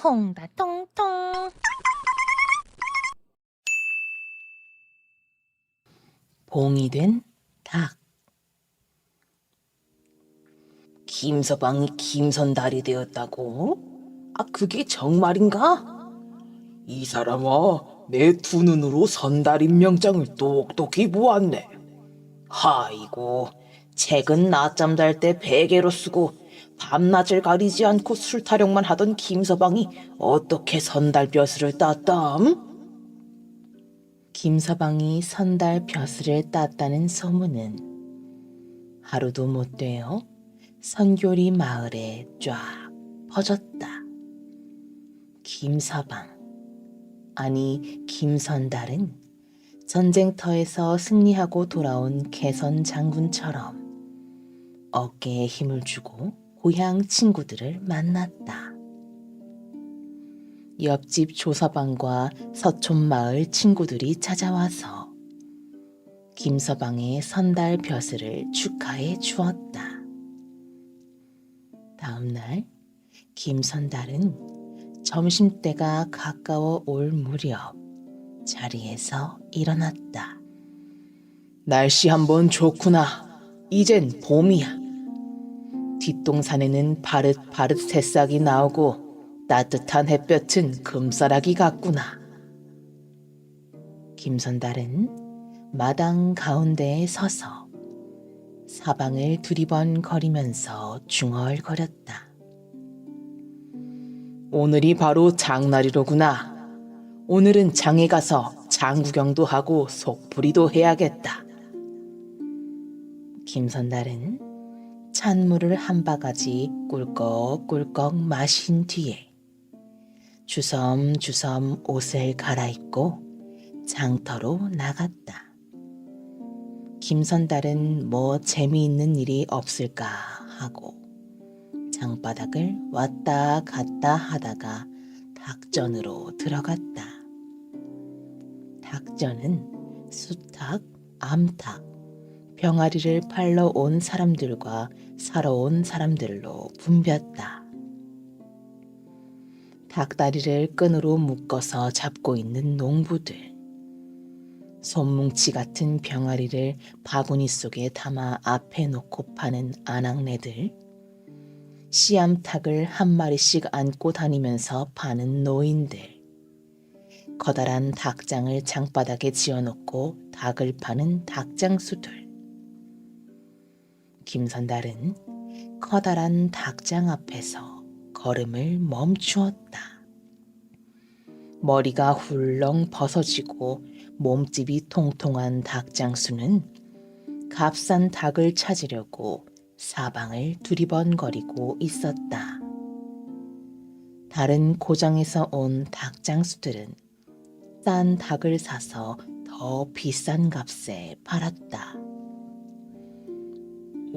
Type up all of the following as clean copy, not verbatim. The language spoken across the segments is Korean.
홍다 통통. 봉이 된 닭. 김서방이 김선달이 되었다고? 그게 정말인가? 이 사람아, 내 두 눈으로 선달 임명장을 똑똑히 보았네. 하이고, 책은 낮잠 잘 때 베개로 쓰고 밤낮을 가리지 않고 술 타령만 하던 김서방이 어떻게 선달 벼슬을 땄담? 김서방이 선달 벼슬을 땄다는 소문은 하루도 못 되어 선교리 마을에 쫙 퍼졌다. 김서방, 아니 김선달은 전쟁터에서 승리하고 돌아온 개선 장군처럼 어깨에 힘을 주고 고향 친구들을 만났다. 옆집 조서방과 서촌마을 친구들이 찾아와서 김서방의 선달 벼슬을 축하해 주었다. 다음날 김선달은 점심때가 가까워 올 무렵 자리에서 일어났다. 날씨 한번 좋구나. 이젠 봄이야. 뒷동산에는 바릇바릇 새싹이 나오고 따뜻한 햇볕은 금싸라기 같구나. 김선달은 마당 가운데에 서서 사방을 두리번거리면서 중얼거렸다. 오늘이 바로 장날이로구나. 오늘은 장에 가서 장구경도 하고 속풀이도 해야겠다. 김선달은 찬물을 한 바가지 꿀꺽꿀꺽 마신 뒤에 주섬주섬 옷을 갈아입고 장터로 나갔다. 김선달은 뭐 재미있는 일이 없을까 하고 장바닥을 왔다 갔다 하다가 닭전으로 들어갔다. 닭전은 수탉, 암탉, 병아리를 팔러 온 사람들과 사러 온 사람들로 붐볐다. 닭다리를 끈으로 묶어서 잡고 있는 농부들, 손뭉치 같은 병아리를 바구니 속에 담아 앞에 놓고 파는 아낙네들, 씨암탉을 한 마리씩 안고 다니면서 파는 노인들, 커다란 닭장을 장바닥에 지어놓고 닭을 파는 닭장수들. 김선달은 커다란 닭장 앞에서 걸음을 멈추었다. 머리가 훌렁 벗어지고 몸집이 통통한 닭장수는 값싼 닭을 찾으려고 사방을 두리번거리고 있었다. 다른 고장에서 온 닭장수들은 싼 닭을 사서 더 비싼 값에 팔았다.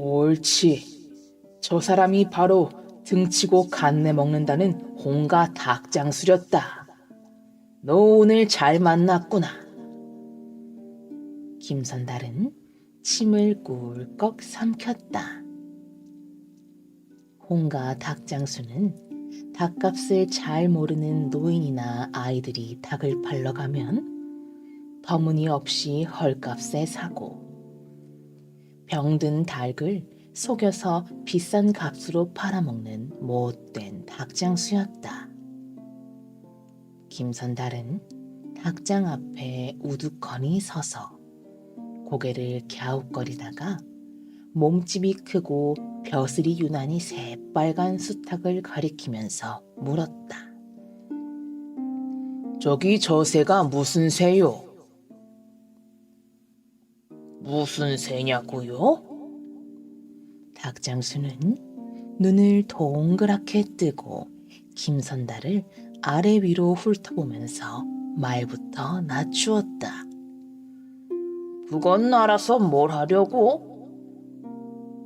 옳지. 저 사람이 바로 등치고 간내 먹는다는 홍가 닭장수렸다. 너 오늘 잘 만났구나. 김선달은 침을 꿀꺽 삼켰다. 홍가 닭장수는 닭값을 잘 모르는 노인이나 아이들이 닭을 팔러 가면 터무니없이 헐값에 사고 병든 닭을 속여서 비싼 값으로 팔아먹는 못된 닭장수였다. 김선달은 닭장 앞에 우두커니 서서 고개를 갸웃거리다가 몸집이 크고 벼슬이 유난히 새빨간 수탉을 가리키면서 물었다. 저기 저 새가 무슨 새요? 무슨 새냐고요? 닭장수는 눈을 동그랗게 뜨고 김선달을 아래 위로 훑어보면서 말부터 낮추었다. 그건 알아서 뭘 하려고?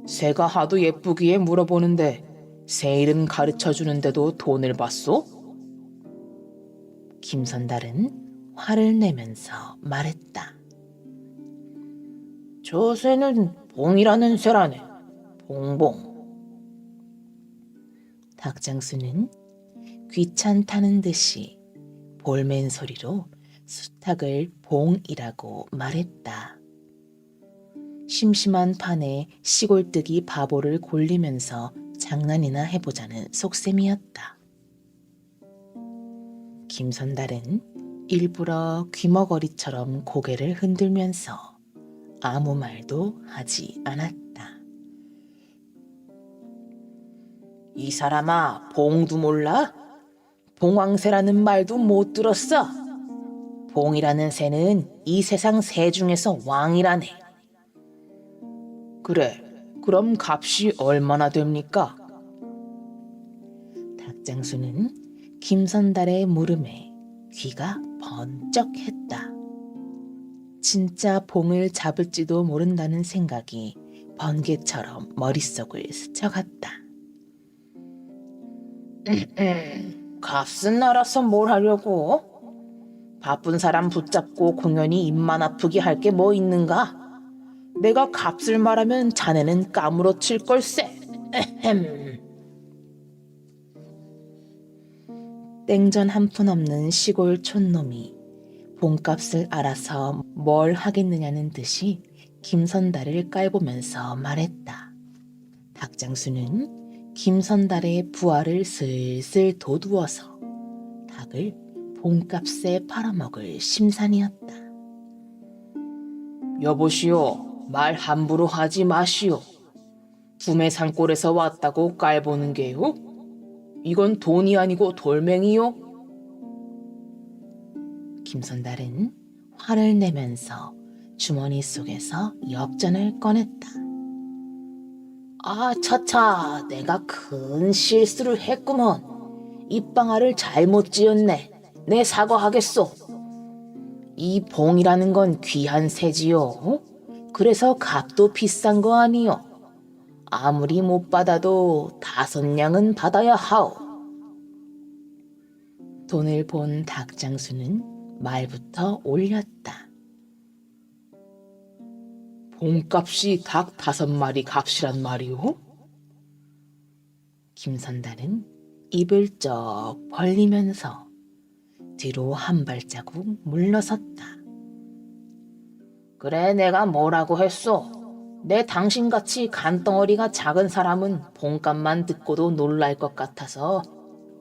새가 하도 예쁘기에 물어보는데 새 이름 가르쳐주는데도 돈을 받소? 김선달은 화를 내면서 말했다. 저 새는 봉이라는 새라네. 봉봉. 닭장수는 귀찮다는 듯이 볼멘 소리로 수탉을 봉이라고 말했다. 심심한 판에 시골뜨기 바보를 골리면서 장난이나 해보자는 속셈이었다. 김선달은 일부러 귀머거리처럼 고개를 흔들면서 아무 말도 하지 않았다. 이 사람아, 봉도 몰라? 봉황새라는 말도 못 들었어? 봉이라는 새는 이 세상 새 중에서 왕이라네. 그래, 그럼 값이 얼마나 됩니까? 닭장수는 김선달의 물음에 귀가 번쩍했다. 진짜 봉을 잡을지도 모른다는 생각이 번개처럼 머릿속을 스쳐갔다. 값은 알아서 뭘 하려고? 바쁜 사람 붙잡고 공연히 입만 아프게 할 게 뭐 있는가? 내가 값을 말하면 자네는 까무러칠 걸세. 땡전 한 푼 없는 시골 촌놈이 봉값을 알아서 뭘 하겠느냐는 듯이 김선달을 깔보면서 말했다. 닭장수는 김선달의 부하를 슬슬 도두어서 닭을 봉값에 팔아먹을 심산이었다. 여보시오, 말 함부로 하지 마시오. 구매 산골에서 왔다고 깔보는 게요? 이건 돈이 아니고 돌멩이요? 김선달은 화를 내면서 주머니 속에서 엽전을 꺼냈다. 아, 차차, 내가 큰 실수를 했구먼. 입방아를 잘못 찧었네. 내 사과하겠소. 이 봉이라는 건 귀한 새지요. 그래서 값도 비싼 거 아니요. 아무리 못 받아도 5냥은 받아야 하오. 돈을 본 닭장수는 말부터 올렸다. 봉값이 닭 5마리 값이란 말이오? 김선달은 입을 쩍 벌리면서 뒤로 한 발자국 물러섰다. 그래, 내가 뭐라고 했소? 내 당신같이 간덩어리가 작은 사람은 봉값만 듣고도 놀랄 것 같아서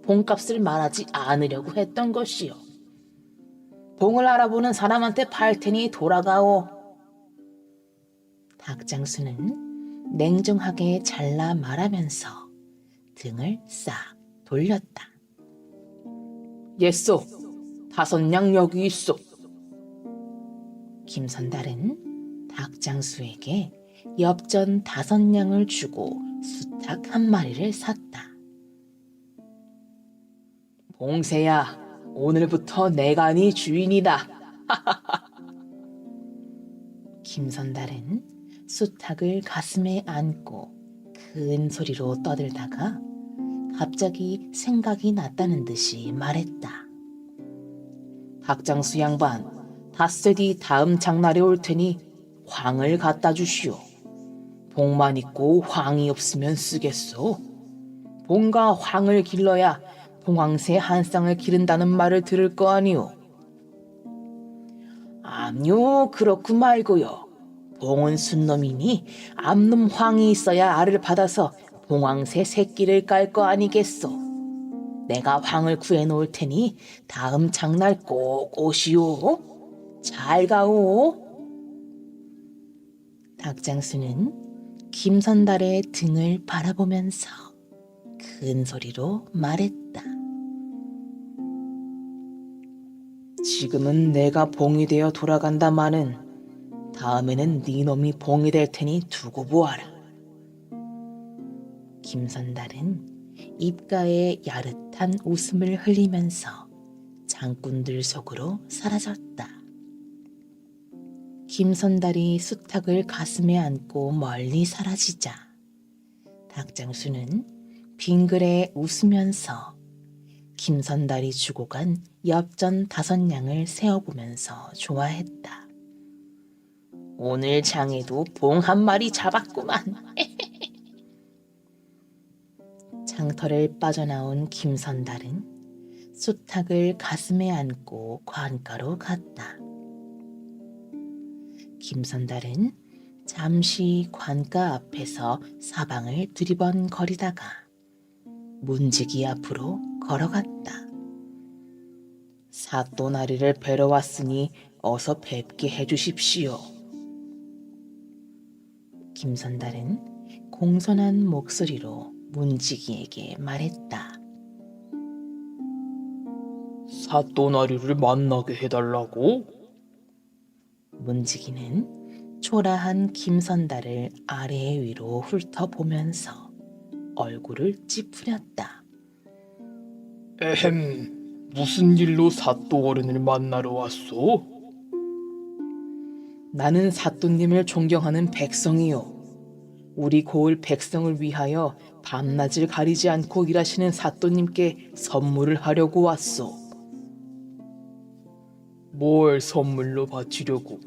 봉값을 말하지 않으려고 했던 것이요. 봉을 알아보는 사람한테 팔 테니 돌아가오. 닭장수는 냉정하게 잘라 말하면서 등을 싹 돌렸다. 예쏘, 5냥 여기 있소. 김선달은 닭장수에게 엽전 5냥을 주고 수탉 1마리를 샀다. 봉새야, 오늘부터 내가 네 주인이다. 김선달은 수탉을 가슴에 안고 큰 소리로 떠들다가 갑자기 생각이 났다는 듯이 말했다. 닭장수 양반, 닷새 뒤 다음 장날에 올 테니 황을 갖다 주시오. 봉만 있고 황이 없으면 쓰겠소. 봉과 황을 길러야 봉황새 한 쌍을 기른다는 말을 들을 거 아니오. 암요, 그렇고 말고요. 봉은 순놈이니 암놈 황이 있어야 알을 받아서 봉황새 새끼를 깔 거 아니겠소. 내가 황을 구해놓을 테니 다음 장날 꼭 오시오. 잘 가오. 닭장수는 김선달의 등을 바라보면서 큰 소리로 말했다. 지금은 내가 봉이 되어 돌아간다마는 다음에는 네 놈이 봉이 될 테니 두고 보아라. 김선달은 입가에 야릇한 웃음을 흘리면서 장꾼들 속으로 사라졌다. 김선달이 수탉을 가슴에 안고 멀리 사라지자 닭장수는 빙그레 웃으면서 김선달이 주고 간 엽전 5냥을 세어보면서 좋아했다. 오늘 장에도 봉 1마리 잡았구만. 장터를 빠져나온 김선달은 수탉을 가슴에 안고 관가로 갔다. 김선달은 잠시 관가 앞에서 사방을 두리번거리다가 문지기 앞으로 걸어갔다. 사또나리를 뵈러 왔으니 어서 뵙게 해주십시오. 김선달은 공손한 목소리로 문지기에게 말했다. 사또나리를 만나게 해달라고? 문지기는 초라한 김선달을 아래 위로 훑어보면서 얼굴을 찌푸렸다. 에헴, 무슨 일로 사또 어른을 만나러 왔소? 나는 사또님을 존경하는 백성이요. 우리 고을 백성을 위하여 밤낮을 가리지 않고 일하시는 사또님께 선물을 하려고 왔소. 뭘 선물로 바치려고?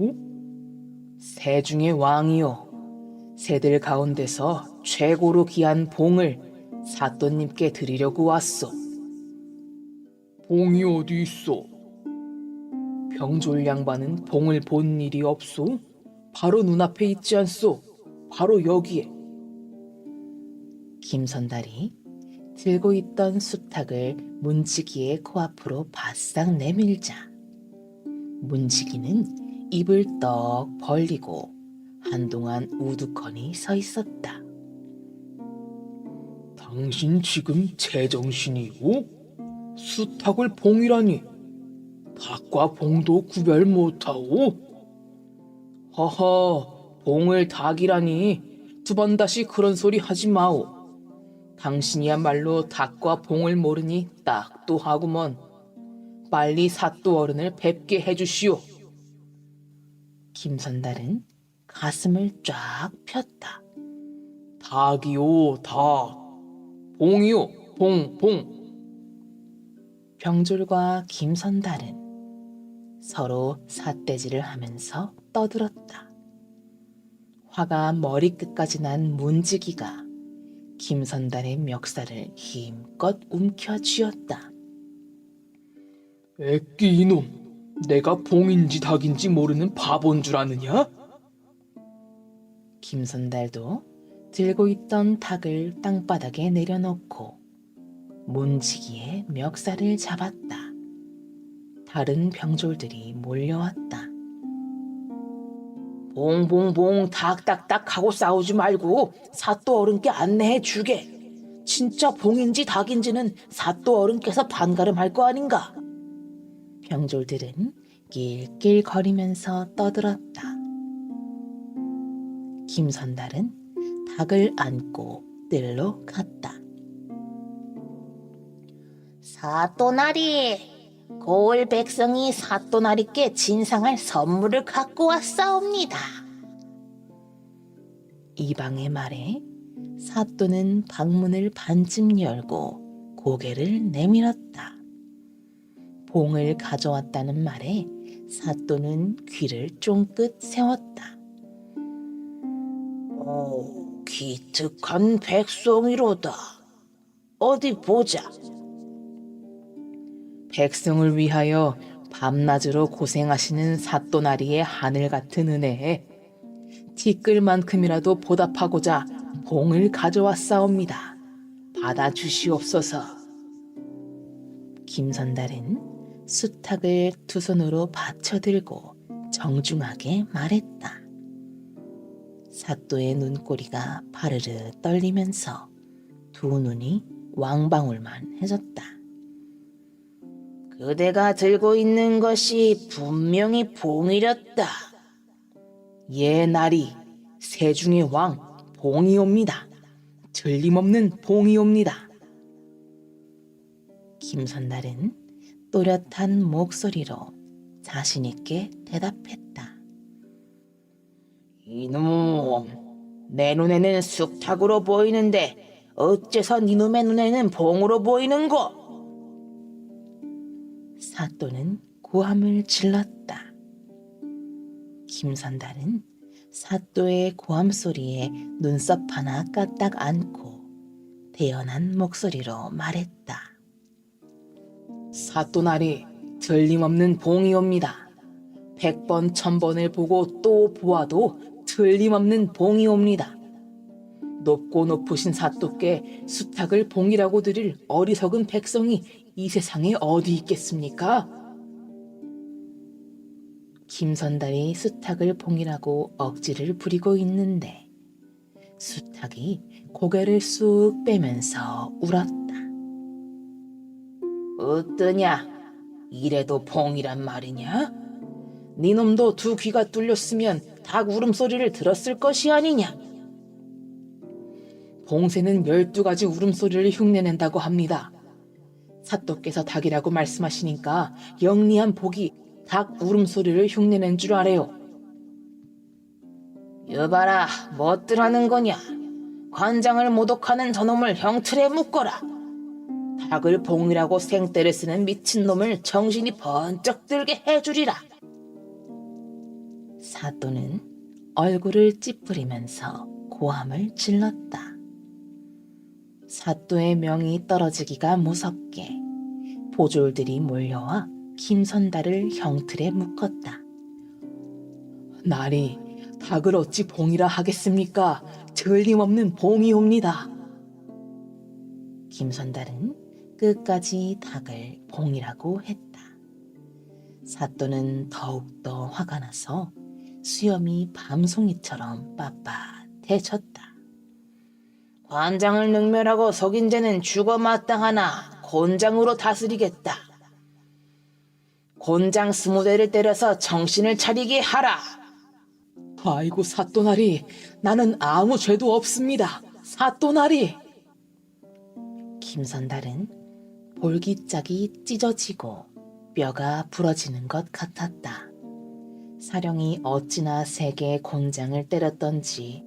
새 중의 왕이요. 새들 가운데서 최고로 귀한 봉을 사또님께 드리려고 왔소. 봉이 어디 있어? 병졸 양반은 봉을 본 일이 없소? 바로 눈앞에 있지 않소? 바로 여기에. 김선달이 들고 있던 수탉을 문지기의 코앞으로 바싹 내밀자 문지기는 입을 떡 벌리고 한동안 우두커니 서 있었다. 당신 지금 제정신이고? 수탉을 봉이라니. 닭과 봉도 구별 못하오? 허허, 봉을 닭이라니. 두 번 다시 그런 소리 하지 마오. 당신이야말로 닭과 봉을 모르니 딱도 하구먼. 빨리 사또 어른을 뵙게 해주시오. 김선달은 가슴을 쫙 폈다. 닭이요, 닭. 봉이요, 봉. 병졸과 김선달은 서로 삿대질을 하면서 떠들었다. 화가 머리끝까지 난 문지기가 김선달의 멱살을 힘껏 움켜쥐었다. 애끼 이놈, 내가 봉인지 닭인지 모르는 바본 줄 아느냐? 김선달도 들고 있던 닭을 땅바닥에 내려놓고 문지기의 멱살을 잡았다. 다른 병졸들이 몰려왔다. 봉봉봉 닭닭닭 하고 싸우지 말고 사또 어른께 안내해 주게. 진짜 봉인지 닭인지는 사또 어른께서 판가름할 거 아닌가. 병졸들은 낄낄거리면서 떠들었다. 김선달은 닭을 안고 뜰로 갔다. 사또나리, 고을 백성이 사또나리께 진상할 선물을 갖고 왔사옵니다. 이방의 말에 사또는 방문을 반쯤 열고 고개를 내밀었다. 봉을 가져왔다는 말에 사또는 귀를 쫑긋 세웠다. 기특한 백성이로다. 어디 보자. 백성을 위하여 밤낮으로 고생하시는 사또나리의 하늘 같은 은혜에 티끌만큼이라도 보답하고자 봉을 가져왔사옵니다. 받아주시옵소서. 김선달은 수탉을 두 손으로 받쳐들고 정중하게 말했다. 사또의 눈꼬리가 파르르 떨리면서 두 눈이 왕방울만 해졌다. 그대가 들고 있는 것이 분명히 봉이렸다. 예, 나리, 새 중의 왕 봉이옵니다. 틀림없는 봉이옵니다. 김선달은 또렷한 목소리로 자신있게 대답했다. 이놈, 내 눈에는 수탉으로 보이는데 어째서 니놈의 눈에는 봉으로 보이는고? 사또는 고함을 질렀다. 김선달은 사또의 고함 소리에 눈썹 하나 까딱 않고 대연한 목소리로 말했다. 사또나리, 틀림없는 봉이옵니다. 100번 1000번을 보고 또 보아도 틀림없는 봉이옵니다. 높고 높으신 사또께 수탉을 봉이라고 드릴 어리석은 백성이 이 세상에 어디 있겠습니까? 김선달이 수탉을 봉이라고 억지를 부리고 있는데 수탉이 고개를 쑥 빼면서 울었다. 어떠냐? 이래도 봉이란 말이냐? 니놈도 두 귀가 뚫렸으면 닭 울음소리를 들었을 것이 아니냐? 봉새는 12가지 울음소리를 흉내낸다고 합니다. 사또께서 닭이라고 말씀하시니까 영리한 복이 닭 울음소리를 흉내낸 줄 알아요. 여봐라, 뭣들 하는 거냐? 관장을 모독하는 저놈을 형틀에 묶어라. 닭을 봉이라고 생떼를 쓰는 미친놈을 정신이 번쩍 들게 해주리라. 사또는 얼굴을 찌푸리면서 고함을 질렀다. 사또의 명이 떨어지기가 무섭게 보졸들이 몰려와 김선달을 형틀에 묶었다. 나리, 닭을 어찌 봉이라 하겠습니까? 틀림없는 봉이옵니다. 김선달은 끝까지 닭을 봉이라고 했다. 사또는 더욱더 화가 나서 수염이 밤송이처럼 빳빳해졌다. 관장을 능멸하고 속인 죄는 죽어 마땅하나 곤장으로 다스리겠다. 곤장 20대를 때려서 정신을 차리게 하라. 아이고 사또나리, 나는 아무 죄도 없습니다. 사또나리. 김선달은 볼기짝이 찢어지고 뼈가 부러지는 것 같았다. 사령이 어찌나 세게 곤장을 때렸던지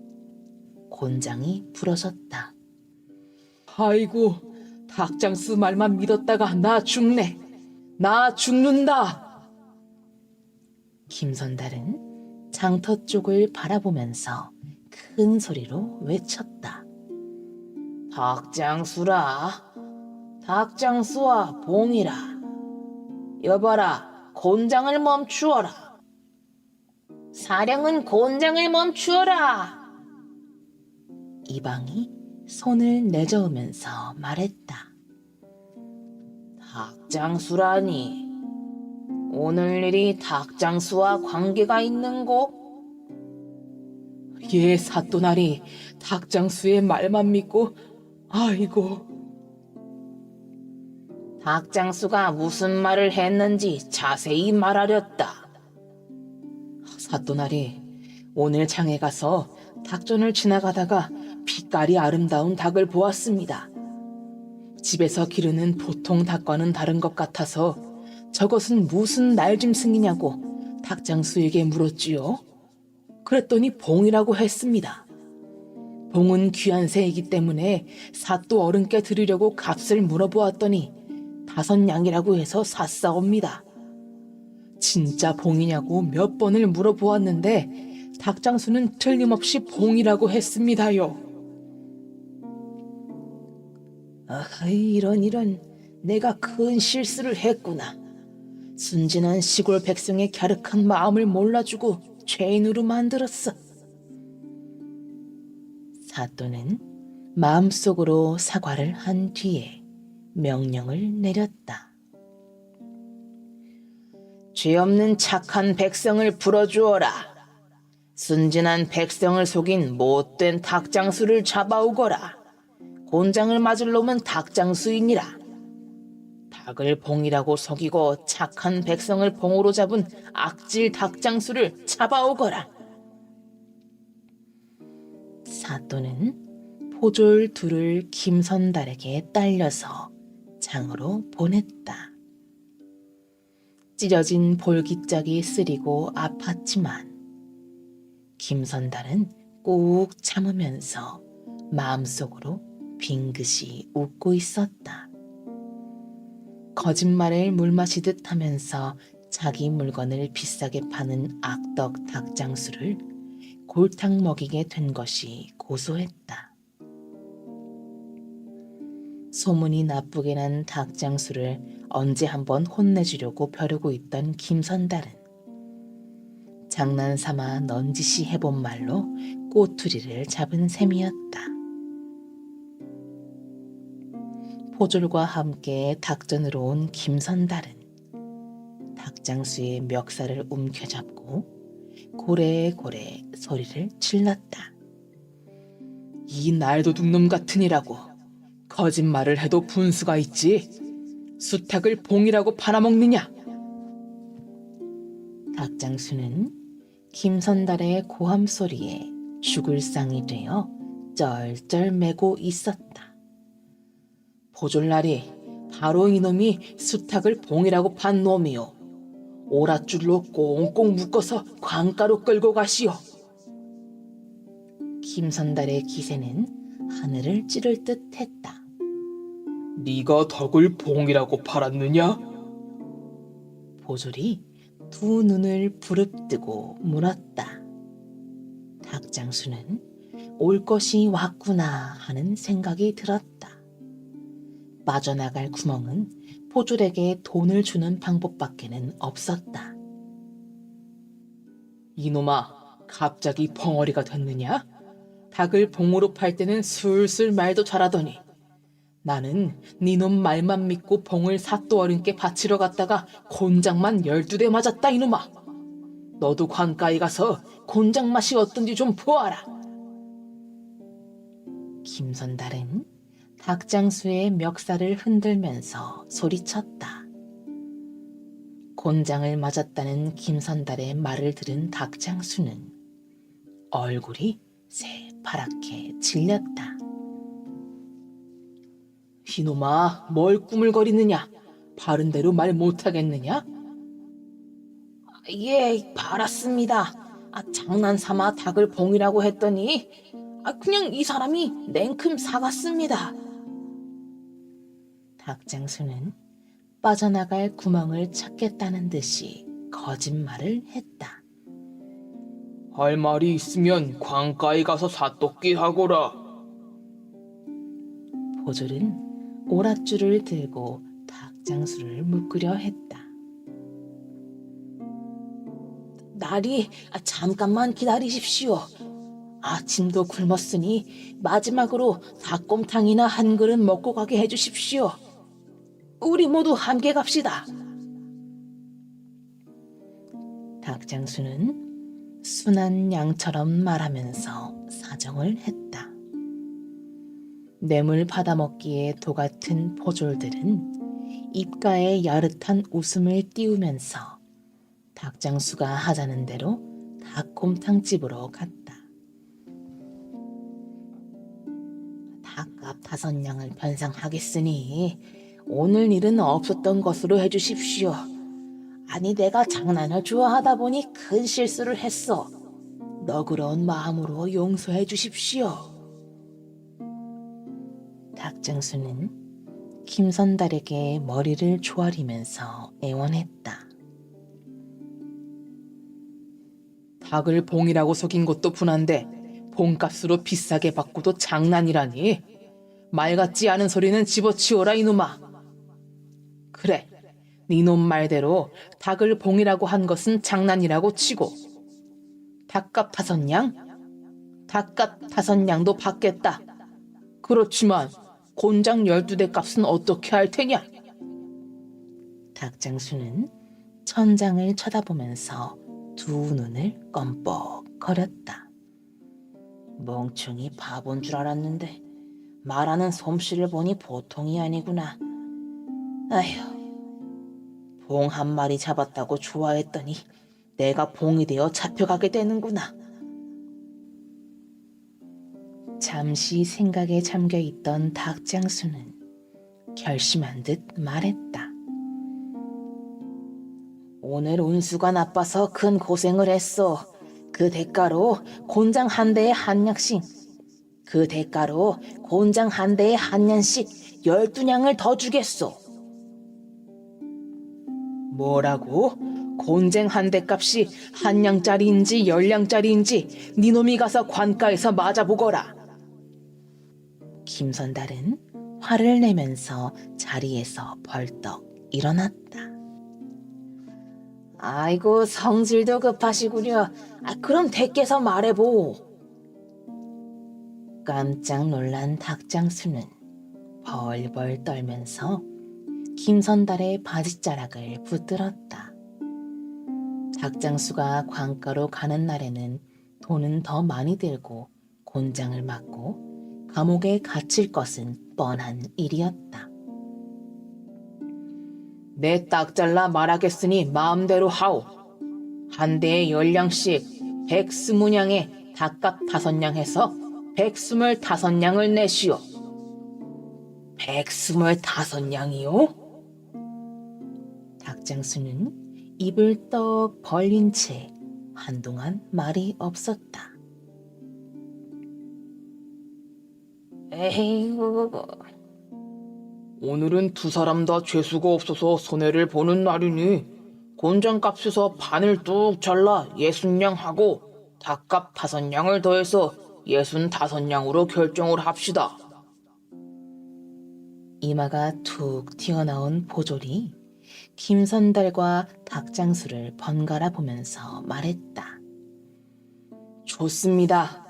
곤장이 부러졌다. 아이고, 닭장수 말만 믿었다가 나 죽네. 나 죽는다. 김선달은 장터 쪽을 바라보면서 큰 소리로 외쳤다. 닭장수라, 닭장수와 봉이라. 여봐라, 곤장을 멈추어라. 사령은 곤장을 멈추어라. 이방이 손을 내저으면서 말했다. 닭장수라니, 오늘 일이 닭장수와 관계가 있는고? 예, 사또나리, 닭장수의 말만 믿고, 아이고. 닭장수가 무슨 말을 했는지 자세히 말하렸다. 사또나리, 오늘 장에 가서 닭전을 지나가다가 빛깔이 아름다운 닭을 보았습니다. 집에서 기르는 보통 닭과는 다른 것 같아서 저것은 무슨 날짐승이냐고 닭장수에게 물었지요. 그랬더니 봉이라고 했습니다. 봉은 귀한 새이기 때문에 사또 어른께 드리려고 값을 물어보았더니 5냥이라고 해서 샀사옵니다. 진짜 봉이냐고 몇 번을 물어보았는데 닭장수는 틀림없이 봉이라고 했습니다요. 이런 내가 큰 실수를 했구나. 순진한 시골 백성의 갸륵한 마음을 몰라주고 죄인으로 만들었어. 사또는 마음속으로 사과를 한 뒤에 명령을 내렸다. 죄 없는 착한 백성을 불어주어라. 순진한 백성을 속인 못된 닭장수를 잡아오거라. 곤장을 맞을 놈은 닭장수이니라. 닭을 봉이라고 속이고 착한 백성을 봉으로 잡은 악질 닭장수를 잡아오거라. 사또는 포졸 둘을 김선달에게 딸려서 장으로 보냈다. 찢어진 볼기짝이 쓰리고 아팠지만 김선달은 꾹 참으면서 마음속으로 빙긋이 웃고 있었다. 거짓말을 물마시듯 하면서 자기 물건을 비싸게 파는 악덕 닭장수를 골탕 먹이게 된 것이 고소했다. 소문이 나쁘게 난 닭장수를 언제 한번 혼내주려고 벼르고 있던 김선달은 장난삼아 넌지시 해본 말로 꼬투리를 잡은 셈이었다. 포졸과 함께 닭전으로 온 김선달은 닭장수의 멱살을 움켜잡고 고래고래 소리를 질렀다. 이 날도둑놈 같으니라고. 거짓말을 해도 분수가 있지. 수탉을 봉이라고 팔아먹느냐? 닭장수는 김선달의 고함 소리에 죽을 상이 되어 쩔쩔매고 있었다. 보졸날이 바로 이놈이 수탉을 봉이라고 판 놈이요. 오랏줄로 꽁꽁 묶어서 광가로 끌고 가시오. 김선달의 기세는 하늘을 찌를 듯 했다. 네가 덕을 봉이라고 팔았느냐? 보졸이 두 눈을 부릅뜨고 물었다. 닭장수는 올 것이 왔구나 하는 생각이 들었다. 빠져나갈 구멍은 포졸에게 돈을 주는 방법밖에는 없었다. 이놈아, 갑자기 벙어리가 됐느냐? 닭을 봉으로 팔 때는 술술 말도 잘하더니 나는 니놈 말만 믿고 봉을 사또 어른께 바치러 갔다가 곤장만 12대 맞았다 이놈아. 너도 관가에 가서 곤장 맛이 어떤지 좀 보아라. 김선달은 닭장수의 멱살을 흔들면서 소리쳤다. 곤장을 맞았다는 김선달의 말을 들은 닭장수는 얼굴이 새파랗게 질렸다. 이놈아, 뭘 꾸물거리느냐? 바른 대로 말 못하겠느냐? 예, 팔았습니다. 장난삼아 닭을 봉이라고 했더니 그냥 이 사람이 냉큼 사갔습니다. 닭장수는 빠져나갈 구멍을 찾겠다는 듯이 거짓말을 했다. 할 말이 있으면 광가에 가서 사또끼 하거라. 보졸은 오랏줄을 들고 닭장수를 묶으려 했다. 나리, 잠깐만 기다리십시오. 아침도 굶었으니 마지막으로 닭곰탕이나 한 그릇 먹고 가게 해주십시오. 우리 모두 함께 갑시다. 닭장수는 순한 양처럼 말하면서 사정을 했다. 뇌물 받아먹기에 도같은 포졸들은 입가에 야릇한 웃음을 띄우면서 닭장수가 하자는 대로 닭곰탕집으로 갔다. 닭값 5냥을 변상하겠으니 오늘 일은 없었던 것으로 해주십시오. 아니 내가 장난을 좋아하다 보니 큰 실수를 했어. 너그러운 마음으로 용서해 주십시오. 닭장수는 김선달에게 머리를 조아리면서 애원했다. 닭을 봉이라고 속인 것도 분한데 봉값으로 비싸게 받고도 장난이라니. 말 같지 않은 소리는 집어치워라 이놈아. 그래, 니놈 말대로 닭을 봉이라고 한 것은 장난이라고 치고 닭값 5냥? 닭값 5냥도 받겠다. 그렇지만 곤장 12대 값은 어떻게 할 테냐? 닭장수는 천장을 쳐다보면서 두 눈을 껌뻑 거렸다. 멍청이 바본 줄 알았는데 말하는 솜씨를 보니 보통이 아니구나. 아휴, 봉 한 마리 잡았다고 좋아했더니 내가 봉이 되어 잡혀가게 되는구나. 잠시 생각에 잠겨있던 닭장수는 결심한 듯 말했다. 오늘 운수가 나빠서 큰 고생을 했어. 그 대가로 곤장 한 대에 한 냥씩, 그 대가로 곤장 한 대에 한 냥씩 12냥을 더 주겠소. 뭐라고? 곤쟁 한 대 값이 1냥짜리인지 10냥짜리인지 니놈이 가서 관가에서 맞아보거라. 김선달은 화를 내면서 자리에서 벌떡 일어났다. 아이고, 성질도 급하시구려. 그럼 댁께서 말해보. 깜짝 놀란 닭장수는 벌벌 떨면서 김선달의 바지자락을 붙들었다. 닭장수가 관가로 가는 날에는 돈은 더 많이 들고 곤장을 맞고 감옥에 갇힐 것은 뻔한 일이었다. 내 딱 잘라 말하겠으니 마음대로 하오. 한 대에 10냥씩 120냥에 닭값 5냥 해서 125냥을 내시오. 125냥이요? 닭장수는 입을 떡 벌린 채 한동안 말이 없었다. 에이구, 오늘은 두 사람 다 죄수가 없어서 손해를 보는 날이니 곤장값에서 반을 뚝 잘라 60냥 하고 닭값 5냥을 더해서 65냥으로 결정을 합시다. 이마가 툭 튀어나온 보졸이 김선달과 닭장수를 번갈아 보면서 말했다. 좋습니다.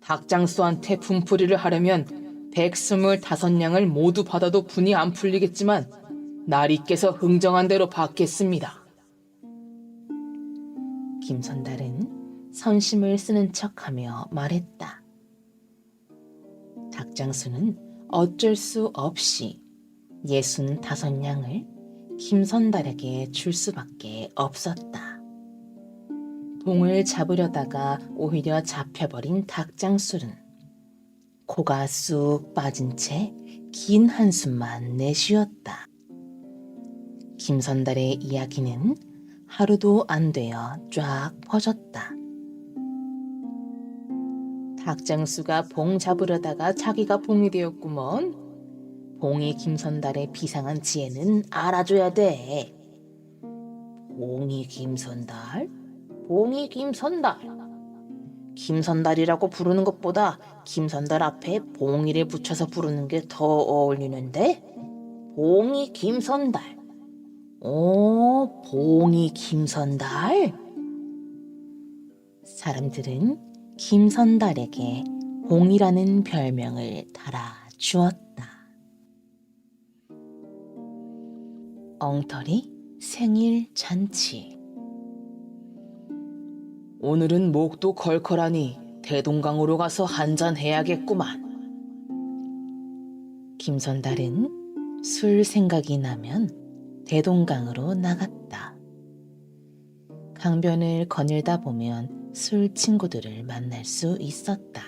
닭장수한테 분풀이를 하려면 125냥을 모두 받아도 분이 안 풀리겠지만 나리께서 흥정한 대로 받겠습니다. 김선달은 선심을 쓰는 척하며 말했다. 닭장수는 어쩔 수 없이 65냥을 김선달에게 줄 수밖에 없었다. 봉을 잡으려다가 오히려 잡혀버린 닭장수는 코가 쑥 빠진 채 긴 한숨만 내쉬었다. 김선달의 이야기는 하루도 안 되어 쫙 퍼졌다. 닭장수가 봉 잡으려다가 자기가 봉이 되었구먼. 봉이 김선달의 비상한 지혜는 알아줘야 돼. 봉이 김선달? 봉이 김선달. 김선달이라고 부르는 것보다 김선달 앞에 봉이를 붙여서 부르는 게 더 어울리는데? 봉이 김선달. 봉이 김선달? 사람들은 김선달에게 봉이라는 별명을 달아주었다. 엉터리 생일 잔치. 오늘은 목도 걸걸하니 대동강으로 가서 한잔 해야겠구만. 김선달은 술 생각이 나면 대동강으로 나갔다. 강변을 거닐다 보면 술 친구들을 만날 수 있었다.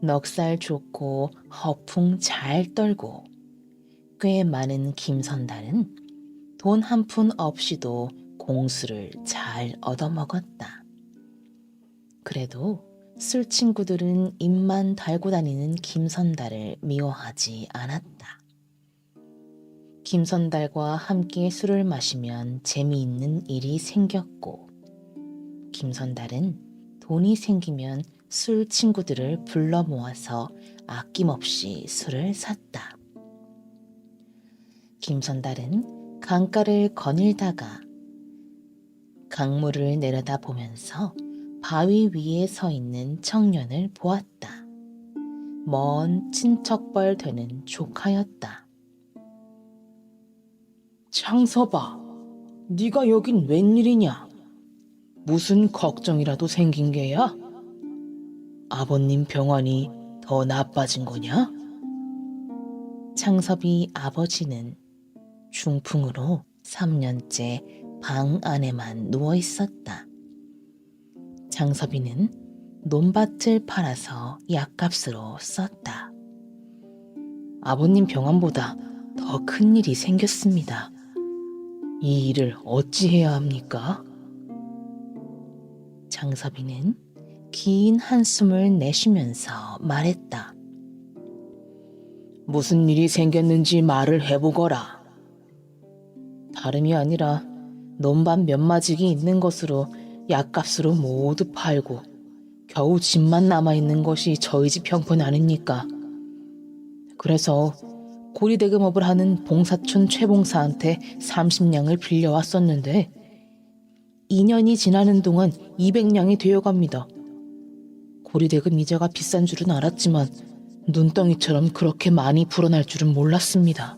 넉살 좋고 허풍 잘 떨고 꽤 많은 김선달은 돈 한 푼 없이도 공수를 잘 얻어먹었다. 그래도 술 친구들은 입만 달고 다니는 김선달을 미워하지 않았다. 김선달과 함께 술을 마시면 재미있는 일이 생겼고, 김선달은 돈이 생기면 술 친구들을 불러 모아서 아낌없이 술을 샀다. 김선달은 강가를 거닐다가 강물을 내려다보면서 바위 위에 서 있는 청년을 보았다. 먼 친척벌 되는 조카였다. 창서봐, 네가 여긴 웬일이냐? 무슨 걱정이라도 생긴 게야? 아버님 병환이 더 나빠진 거냐? 창섭이 아버지는 중풍으로 3년째 방 안에만 누워 있었다. 장섭이는 논밭을 팔아서 약값으로 썼다. 아버님 병환보다 더 큰 일이 생겼습니다. 이 일을 어찌해야 합니까? 장섭이는 긴 한숨을 내쉬면서 말했다. 무슨 일이 생겼는지 말을 해보거라. 다름이 아니라 논밭 몇 마직이 있는 것으로 약값으로 모두 팔고 겨우 집만 남아있는 것이 저희 집 형편 아닙니까? 그래서 고리대금업을 하는 봉사촌 최봉사한테 30냥을 빌려왔었는데 2년이 지나는 동안 200냥이 되어갑니다. 고리대금 이자가 비싼 줄은 알았지만 눈덩이처럼 그렇게 많이 불어날 줄은 몰랐습니다.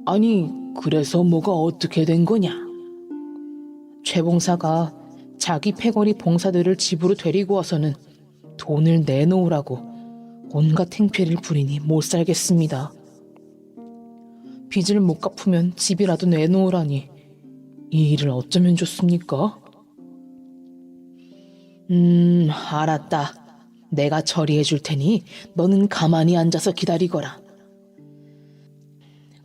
아니, 그래서 뭐가 어떻게 된 거냐? 최봉사가 자기 패거리 봉사들을 집으로 데리고 와서는 돈을 내놓으라고 온갖 행패를 부리니 못 살겠습니다. 빚을 못 갚으면 집이라도 내놓으라니 이 일을 어쩌면 좋습니까? 알았다. 내가 처리해 줄 테니 너는 가만히 앉아서 기다리거라.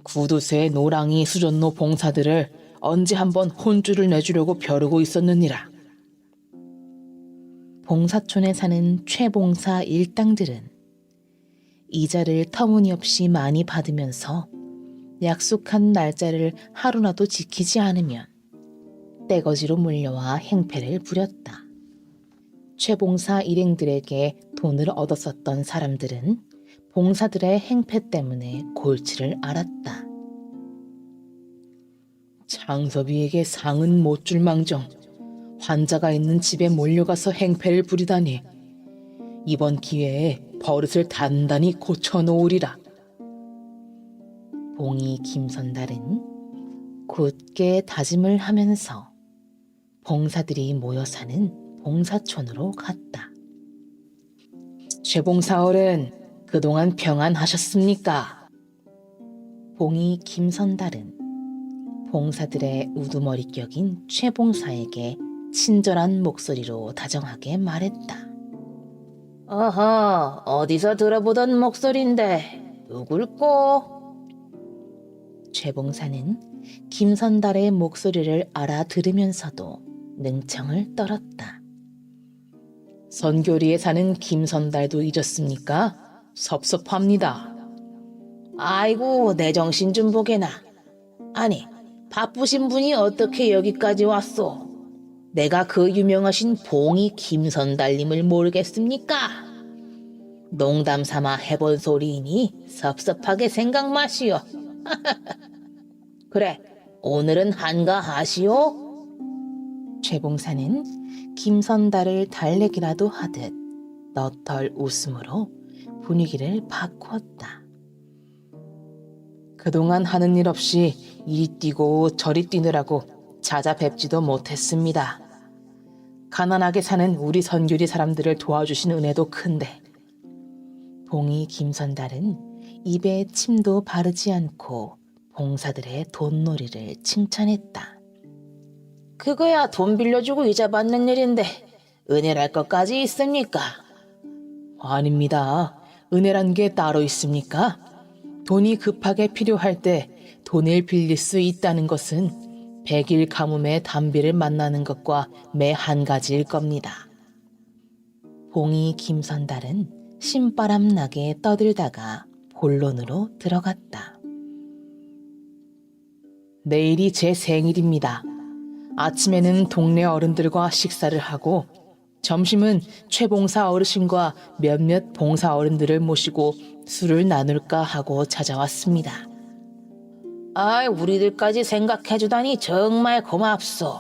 구두쇠 노랑이 수전노 봉사들을 언제 한번 혼주를 내주려고 벼르고 있었느니라. 봉사촌에 사는 최봉사 일당들은 이자를 터무니없이 많이 받으면서 약속한 날짜를 하루라도 지키지 않으면 떼거지로 몰려와 행패를 부렸다. 최봉사 일행들에게 돈을 얻었었던 사람들은 봉사들의 행패 때문에 골치를 앓았다. 장섭이에게 상은 못 줄 망정 환자가 있는 집에 몰려가서 행패를 부리다니 이번 기회에 버릇을 단단히 고쳐놓으리라. 봉이 김선달은 굳게 다짐을 하면서 봉사들이 모여 사는 봉사촌으로 갔다. 최봉사 어른, 그동안 평안하셨습니까? 봉이 김선달은 봉사들의 우두머리 격인 최봉사에게 친절한 목소리로 다정하게 말했다. 어허, 어디서 들어보던 목소리인데 누굴꼬? 최봉사는 김선달의 목소리를 알아들으면서도 능청을 떨었다. 선교리에 사는 김선달도 잊었습니까? 섭섭합니다. 아이고, 내 정신 좀 보게나. 아니, 바쁘신 분이 어떻게 여기까지 왔소? 내가 그 유명하신 봉이 김선달님을 모르겠습니까? 농담 삼아 해본 소리이니 섭섭하게 생각 마시오. 그래, 오늘은 한가하시오? 최봉사는 김선달을 달래기라도 하듯 너털 웃음으로 분위기를 바꾸었다. 그동안 하는 일 없이 이리 뛰고 저리 뛰느라고 찾아뵙지도 못했습니다. 가난하게 사는 우리 선교리 사람들을 도와주신 은혜도 큰데 봉이 김선달은 입에 침도 바르지 않고 봉사들의 돈놀이를 칭찬했다. 그거야 돈 빌려주고 이자 받는 일인데 은혜랄 것까지 있습니까? 아닙니다. 은혜란 게 따로 있습니까? 돈이 급하게 필요할 때 돈을 빌릴 수 있다는 것은 100일 가뭄의 단비를 만나는 것과 매 한 가지일 겁니다. 봉이 김선달은 신바람 나게 떠들다가 본론으로 들어갔다. 내일이 제 생일입니다. 아침에는 동네 어른들과 식사를 하고 점심은 최봉사 어르신과 몇몇 봉사 어른들을 모시고 술을 나눌까 하고 찾아왔습니다. 아이, 우리들까지 생각해주다니 정말 고맙소.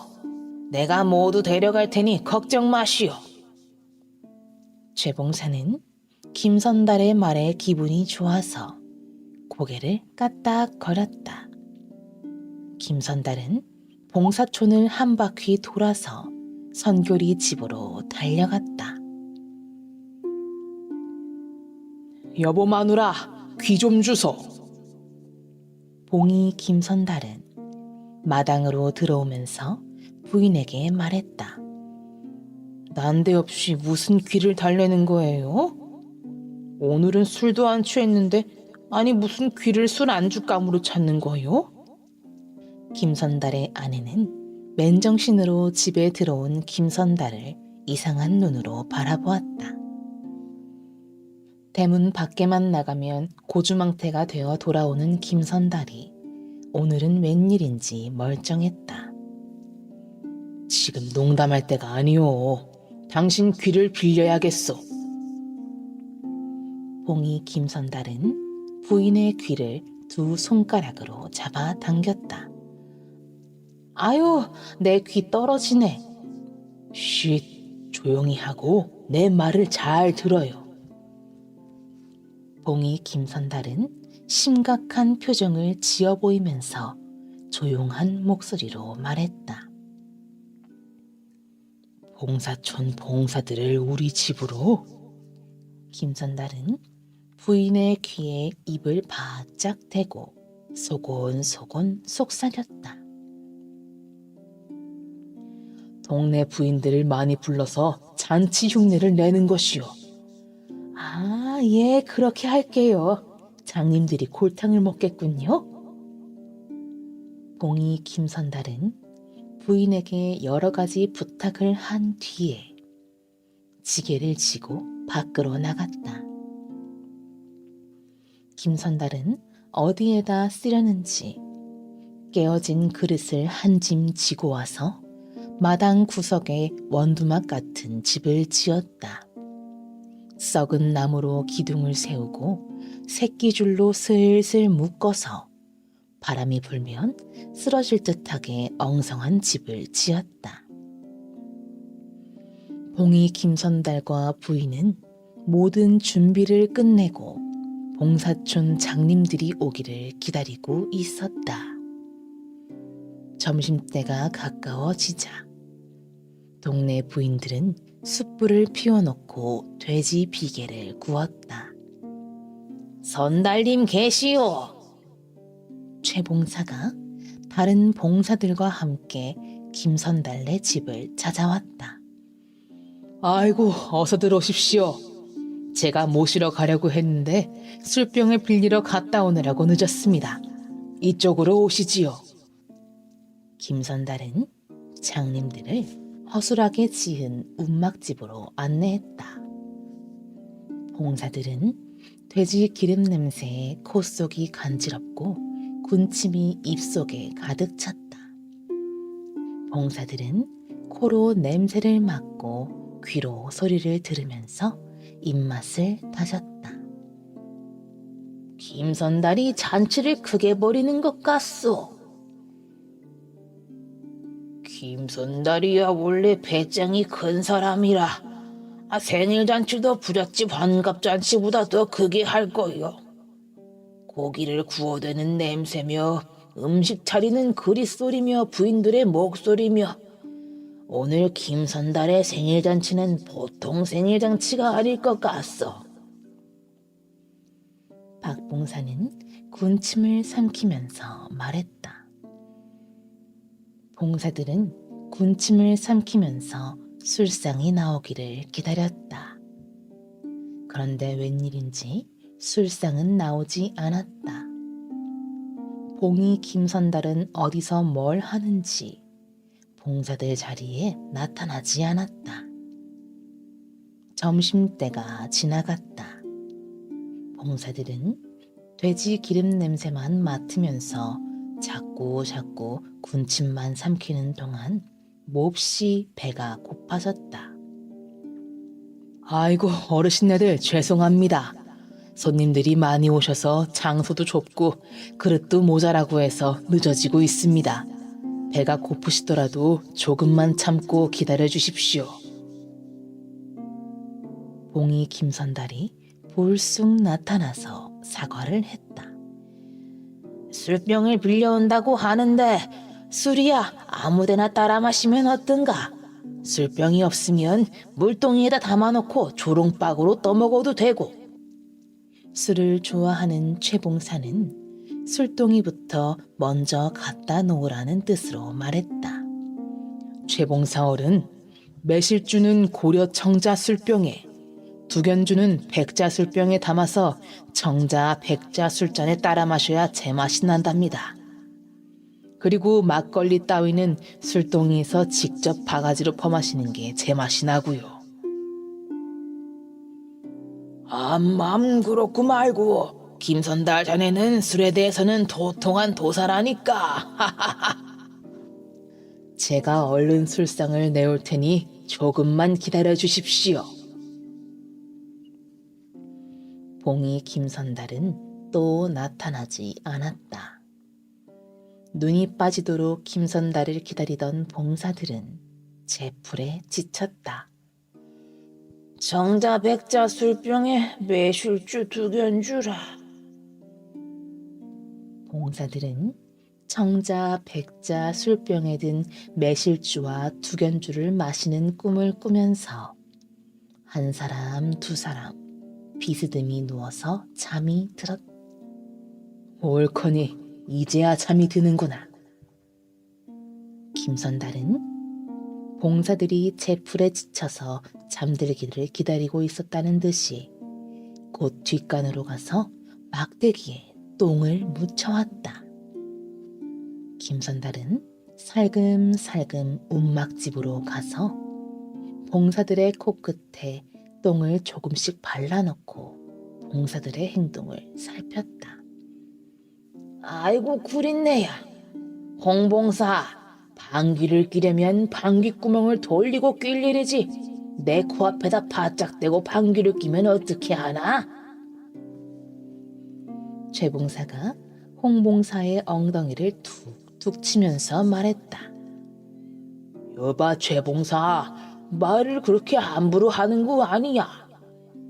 내가 모두 데려갈 테니 걱정 마시오. 최봉사는 김선달의 말에 기분이 좋아서 고개를 까딱거렸다. 김선달은 봉사촌을 한 바퀴 돌아서 선교리 집으로 달려갔다. 여보 마누라, 귀 좀 주소. 봉이 김선달은 마당으로 들어오면서 부인에게 말했다. 난데없이 무슨 귀를 달래는 거예요? 오늘은 술도 안 취했는데 아니 무슨 귀를 술 안주감으로 찾는 거요? 김선달의 아내는 맨정신으로 집에 들어온 김선달을 이상한 눈으로 바라보았다. 대문 밖에만 나가면 고주망태가 되어 돌아오는 김선달이 오늘은 웬일인지 멀쩡했다. 지금 농담할 때가 아니오. 당신 귀를 빌려야겠소. 봉이 김선달은 부인의 귀를 두 손가락으로 잡아 당겼다. 아유, 내 귀 떨어지네. 쉿, 조용히 하고 내 말을 잘 들어요. 봉이 김선달은 심각한 표정을 지어 보이면서 조용한 목소리로 말했다. 봉사촌 봉사들을 우리 집으로? 김선달은 부인의 귀에 입을 바짝 대고 소곤소곤 속삭였다. 동네 부인들을 많이 불러서 잔치 흉내를 내는 것이요. 아, 예, 그렇게 할게요. 장님들이 골탕을 먹겠군요. 봉이 김선달은 부인에게 여러 가지 부탁을 한 뒤에 지게를 지고 밖으로 나갔다. 김선달은 어디에다 쓰려는지 깨어진 그릇을 한 짐 지고 와서 마당 구석에 원두막 같은 집을 지었다. 썩은 나무로 기둥을 세우고 새끼줄로 슬슬 묶어서 바람이 불면 쓰러질 듯하게 엉성한 집을 지었다. 봉이 김선달과 부인은 모든 준비를 끝내고 봉사촌 장님들이 오기를 기다리고 있었다. 점심때가 가까워지자 동네 부인들은 숯불을 피워놓고 돼지 비계를 구웠다. 선달님 계시오. 최 봉사가 다른 봉사들과 함께 김선달네 집을 찾아왔다. 아이고, 어서 들어오십시오. 제가 모시러 가려고 했는데 술병을 빌리러 갔다 오느라고 늦었습니다. 이쪽으로 오시지요. 김선달은 장님들을 허술하게 지은 움막집으로 안내했다. 봉사들은 돼지 기름 냄새에 콧속이 간지럽고 군침이 입속에 가득 찼다. 봉사들은 코로 냄새를 맡고 귀로 소리를 들으면서 입맛을 다졌다. 김선달이 잔치를 크게 벌이는 것 같소. 김선달이야 원래 배짱이 큰 사람이라 생일잔치도 부잣집 환갑잔치보다 더 크게 할 거요. 고기를 구워대는 냄새며 음식 차리는 그릿소리며 부인들의 목소리며 오늘 김선달의 생일잔치는 보통 생일잔치가 아닐 것 같소. 박봉사는 군침을 삼키면서 말했다. 봉사들은 군침을 삼키면서 술상이 나오기를 기다렸다. 그런데 웬일인지 술상은 나오지 않았다. 봉이 김선달은 어디서 뭘 하는지 봉사들 자리에 나타나지 않았다. 점심때가 지나갔다. 봉사들은 돼지 기름 냄새만 맡으면서 자꾸 군침만 삼키는 동안 몹시 배가 고파졌다. 아이고, 어르신네들 죄송합니다. 손님들이 많이 오셔서 장소도 좁고 그릇도 모자라고 해서 늦어지고 있습니다. 배가 고프시더라도 조금만 참고 기다려 주십시오. 봉이 김선달이 불쑥 나타나서 사과를 했다. 술병을 빌려온다고 하는데 술이야 아무데나 따라 마시면 어떤가? 술병이 없으면 물동이에다 담아놓고 조롱박으로 떠먹어도 되고. 술을 좋아하는 최봉사는 술동이부터 먼저 갖다 놓으라는 뜻으로 말했다. 최봉사 어른, 매실주는 고려 청자 술병에, 두견주는 백자 술병에 담아서 청자 백자 술잔에 따라 마셔야 제맛이 난답니다. 그리고 막걸리 따위는 술동이에서 직접 바가지로 퍼마시는 게 제맛이 나고요. 그렇고 말고 김선달 자네는 술에 대해서는 도통한 도사라니까. 제가 얼른 술상을 내올 테니 조금만 기다려 주십시오. 봉이 김선달은 또 나타나지 않았다. 눈이 빠지도록 김선달을 기다리던 봉사들은 제풀에 지쳤다. 정자 백자 술병에 매실주 2견 주라. 봉사들은 청자 백자 술병에 든 매실주와 2견주를 마시는 꿈을 꾸면서 한 사람 2사람 비스듬히 누워서 잠이 들었다. 옳거니 이제야 잠이 드는구나. 김선달은 봉사들이 제풀에 지쳐서 잠들기를 기다리고 있었다는 듯이 곧 뒷간으로 가서 막대기에 똥을 묻혀왔다. 김선달은 살금살금 움막집으로 가서 봉사들의 코끝에 똥을 조금씩 발라놓고 봉사들의 행동을 살폈다. 아이고 구린내야. 홍봉사, 방귀를 뀌려면 방귀구멍을 돌리고 낄 일이지. 내 코앞에다 바짝 대고 방귀를 뀌면 어떻게 하나? 최봉사가 홍봉사의 엉덩이를 툭툭 치면서 말했다. 여봐 최봉사, 말을 그렇게 함부로 하는 거 아니야.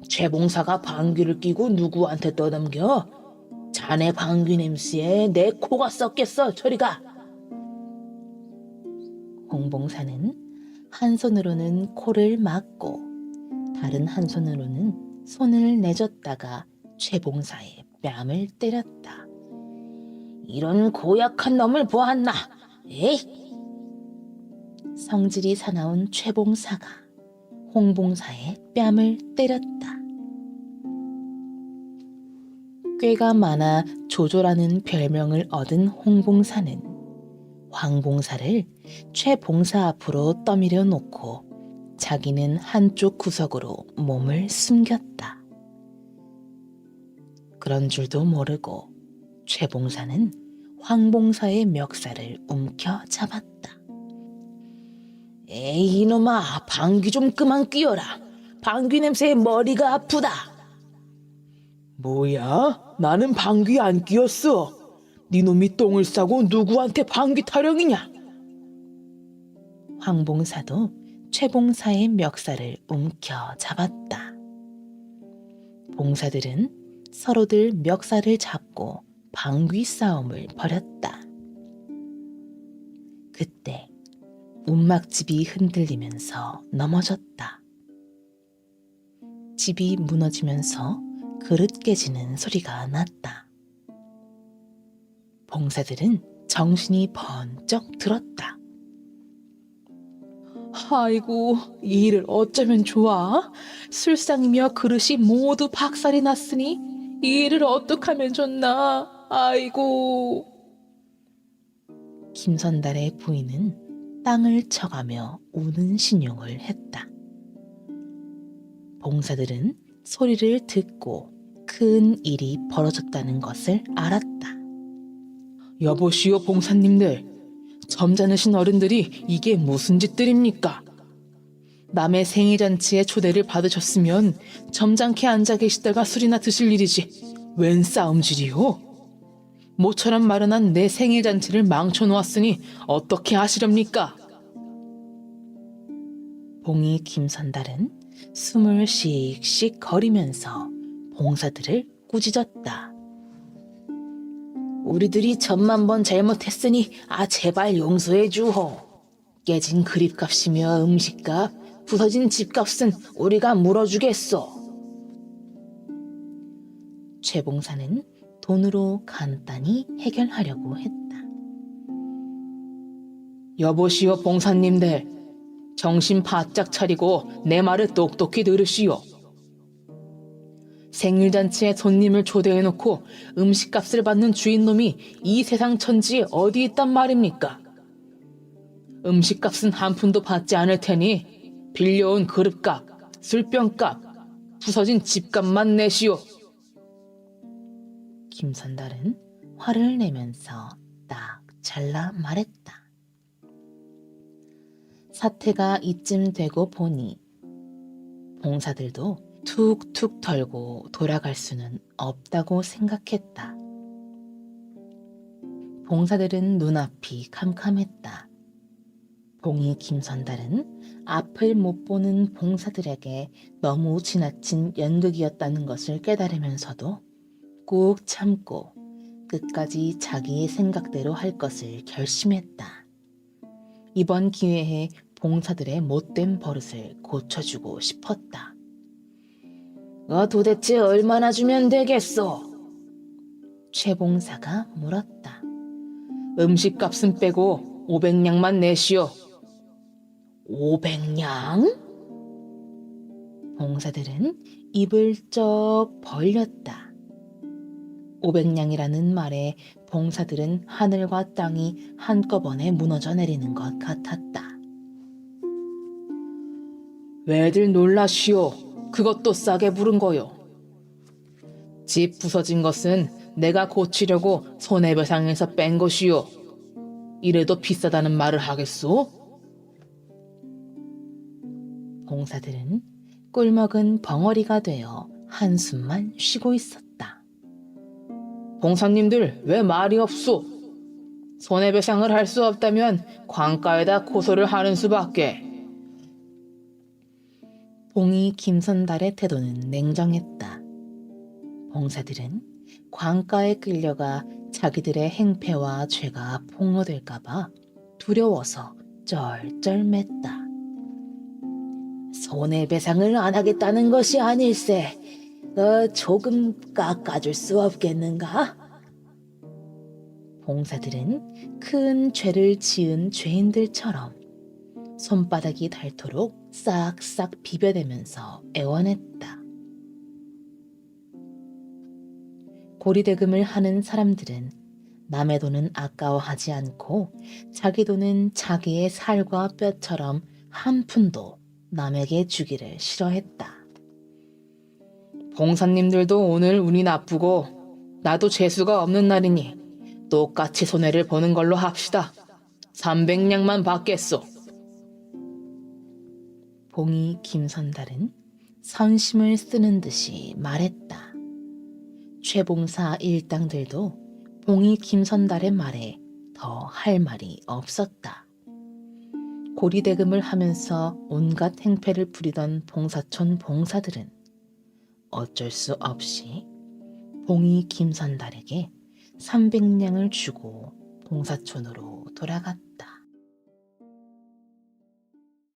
최봉사가 방귀를 뀌고 누구한테 떠넘겨? 자네 방귀 냄새에 내 코가 썩겠어. 저리 가. 홍봉사는 한 손으로는 코를 막고 다른 한 손으로는 손을 내줬다가 최봉사의 뺨을 때렸다. 이런 고약한 놈을 보았나? 에이! 성질이 사나운 최봉사가 홍봉사의 뺨을 때렸다. 꾀가 많아 조조라는 별명을 얻은 홍봉사는 황봉사를 최봉사 앞으로 떠밀어 놓고 자기는 한쪽 구석으로 몸을 숨겼다. 그런 줄도 모르고 최봉사는 황봉사의 멱살을 움켜 잡았다. 에이 이놈아, 방귀 좀 그만 뀌어라. 방귀 냄새에 머리가 아프다. 뭐야? 나는 방귀 안 뀌었어. 네 놈이 똥을 싸고 누구한테 방귀 타령이냐? 황봉사도 최봉사의 멱살을 움켜 잡았다. 봉사들은 서로들 멱살을 잡고 방귀 싸움을 벌였다. 그때 움막집이 흔들리면서 넘어졌다. 집이 무너지면서 그릇 깨지는 소리가 났다. 봉사들은 정신이 번쩍 들었다. 아이고, 이 일을 어쩌면 좋아? 술상이며 그릇이 모두 박살이 났으니 이 일을 어떡하면 좋나? 아이고. 김선달의 부인은 땅을 쳐가며 우는 신용을 했다. 봉사들은 소리를 듣고 큰 일이 벌어졌다는 것을 알았다. 여보시오 봉사님들, 점잖으신 어른들이 이게 무슨 짓들입니까? 남의 생일잔치에 초대를 받으셨으면 점잖게 앉아 계시다가 술이나 드실 일이지 웬 싸움질이요? 모처럼 마련한 내 생일잔치를 망쳐놓았으니 어떻게 하시렵니까? 봉이 김선달은 숨을 씩씩 거리면서 봉사들을 꾸짖었다. 우리들이 천만 번 잘못했으니 제발 용서해 주호. 깨진 그립값이며 음식값, 부서진 집값은 우리가 물어주겠소. 최봉사는 돈으로 간단히 해결하려고 했다. 여보시오 봉사님들, 정신 바짝 차리고 내 말을 똑똑히 들으시오. 생일잔치에 손님을 초대해놓고 음식값을 받는 주인놈이 이 세상 천지에 어디 있단 말입니까? 음식값은 한 푼도 받지 않을 테니 빌려온 그릇값, 술병값, 부서진 집값만 내시오. 김선달은 화를 내면서 딱 잘라 말했다. 사태가 이쯤 되고 보니 봉사들도 툭툭 털고 돌아갈 수는 없다고 생각했다. 봉사들은 눈앞이 캄캄했다. 봉이 김선달은 앞을 못 보는 봉사들에게 너무 지나친 연극이었다는 것을 깨달으면서도 꾹 참고 끝까지 자기의 생각대로 할 것을 결심했다. 이번 기회에 봉사들의 못된 버릇을 고쳐주고 싶었다. 도대체 얼마나 주면 되겠소? 최 봉사가 물었다. 음식값은 빼고 500냥만 내시오. 500냥? 봉사들은 입을 쩍 벌렸다. 500냥이라는 말에 봉사들은 하늘과 땅이 한꺼번에 무너져 내리는 것 같았다. 왜들 놀라시오. 그것도 싸게 부른 거요. 집 부서진 것은 내가 고치려고 손해배상에서 뺀 것이요. 이래도 비싸다는 말을 하겠소? 봉사들은 꿀먹은 벙어리가 되어 한숨만 쉬고 있었다. 봉사님들 왜 말이 없소? 손해배상을 할 수 없다면 광가에다 고소를 하는 수밖에. 봉이 김선달의 태도는 냉정했다. 봉사들은 광가에 끌려가 자기들의 행패와 죄가 폭로될까봐 두려워서 쩔쩔맸다. 손해배상을 안 하겠다는 것이 아닐세. 조금 깎아줄 수 없겠는가? 봉사들은 큰 죄를 지은 죄인들처럼 손바닥이 닳도록 싹싹 비벼대면서 애원했다. 고리대금을 하는 사람들은 남의 돈은 아까워하지 않고 자기 돈은 자기의 살과 뼈처럼 한 푼도 남에게 주기를 싫어했다. 봉사님들도 오늘 운이 나쁘고 나도 재수가 없는 날이니 똑같이 손해를 보는 걸로 합시다. 300냥만 받겠소. 봉이 김선달은 선심을 쓰는 듯이 말했다. 최봉사 일당들도 봉이 김선달의 말에 더 할 말이 없었다. 고리대금을 하면서 온갖 행패를 부리던 봉사촌 봉사들은 어쩔 수 없이 봉이 김선달에게 300냥을 주고 봉사촌으로 돌아갔다.